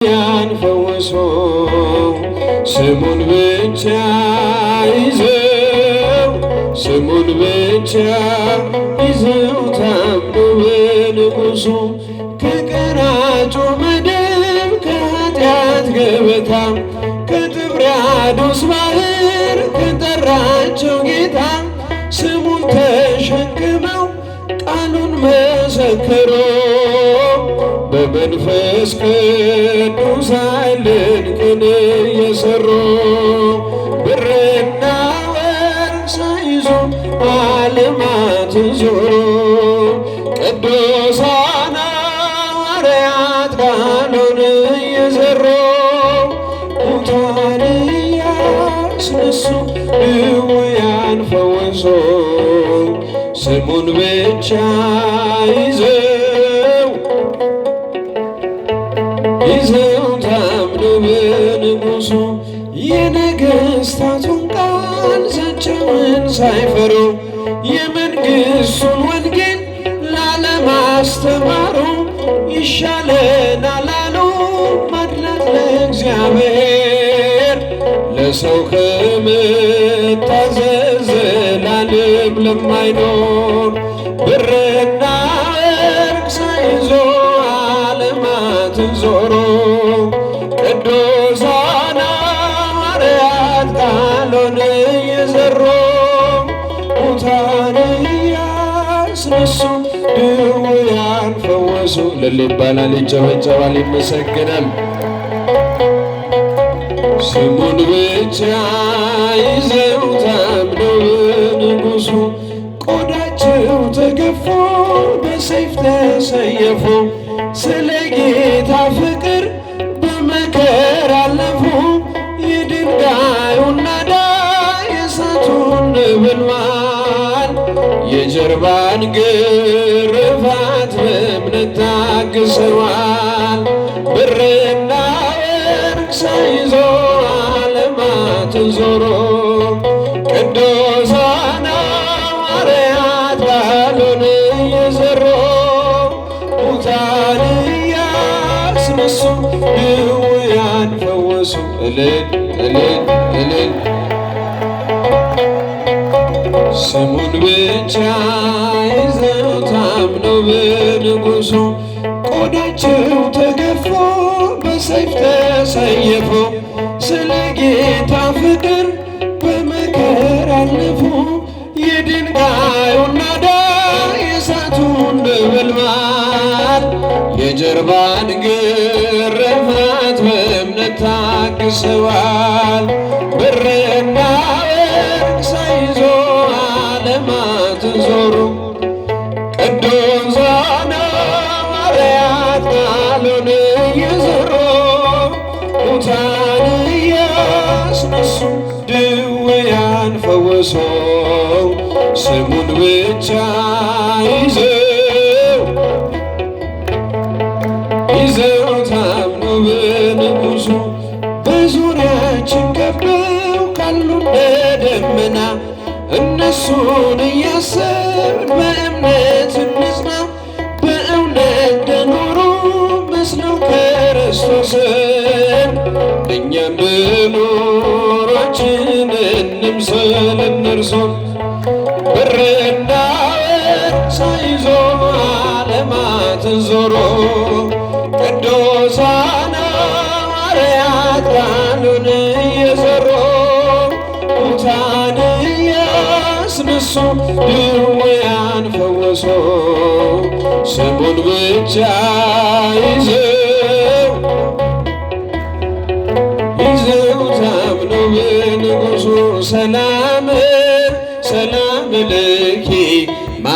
ያን ፈወሶ ስሙን ብቻ ይዘው ስሙን ብቻ ይዘው ታምኖ በንጉሡ ከቀራጩ መደብ ከኃጢአት ገበታ ከጥብርያዶስ ባሕር ከጠራቸው ጌታ ስሙን ተሸክመው ቃሉን መሰከሩ። በመንፈስ ቅዱስ ኃይልን ቅን እየሠሩ ብርና ወርቅ ሳይዙ ዓለማትን ዞሩ። ቅዱሳን ሐዋርያት ቃሉን እየዘሩ ሙታን እያስነሱ ድውያን ፈወሱ ስሙን ብቻ ይዘው ታምኖ በንጉሡ የነገሥታቱን ቃል ዛቻውን ሳይፈሩ የመንግሥቱን ወንጌል ለዓለም አስተማሩ። ይሻለናል አሉ ማድላት ለእግዚአብሔር ለሰው ከመታዘዝ ዘላለም ለማይኖር ብርና ወርቅ ሳይዞ ዓለማትን ዞሮ ቅዱሳን ሐዋርያት ቃሉን እየዘሩ ሙታን እያስነሱ ድውያን ፈወሱ። እልል ይባላል፣ ይጨበጨባል፣ ይመሰገናል። ስሙን ብቻ ይዘው ታምነው በንጉሡ ቆዳቸው ተገፎ በሰይፍ ተሰየፉ። ስለ ጌታ ፍቅር በመከራ አለፉ። የድንጋዩን ናዳ የእሳቱን ነበልባል የጀርባን ግርፋት በእምነት ታግሰዋል። ብርና ወርቅ ሳይዞ ዓለማትን ዞሮ ቅዱሳን ሐዋርያት ቃሉን እየዘሩ ሙታን እያስነሱ ድውያን ፈወሱ። እልል እልል እልል ስሙን ብቻ ይዘው ታምነው በንጉሡ ቆዳቸው ተገፎ በሰይፍ ተሰየፉ። ስለ ጌታ ፍቅር በመከራ አለፉ። የድንጋዩን ናዳ የእሳቱን ነበልባል የጀርባን ግርፋት በእምነት ታግሰዋል። ብርና ወርቅ ሳይዞ ዓለማትን ዞሩ ቅዱሳን ሐዋርያት ቃሉን እየዘሩ ሙታን እያስነሱ ድውያን ፈወሱ ስሙን ብቻ ይዘው ታምነው በንጉሡ በዙሪያችን ከበው ካሉ እንደ ደመና እነሱን እያሰብን በእምነት እንጽና። በእውነት እንደኖሩ መስለው ክርስቶስን እኛም በኑሯችን እንምሰል እነርሱን። ብርና ወርቅ ሳይዞ ዓለማትን ዞሮ ቅዱሳን ሐዋርያት ቃሉን እየዘሩ ሙታን እያስነሱ ድውያን ፈወሱ ስሙን ብቻ ይዘው ታምነው በንጉሡ ሰላም ለኪ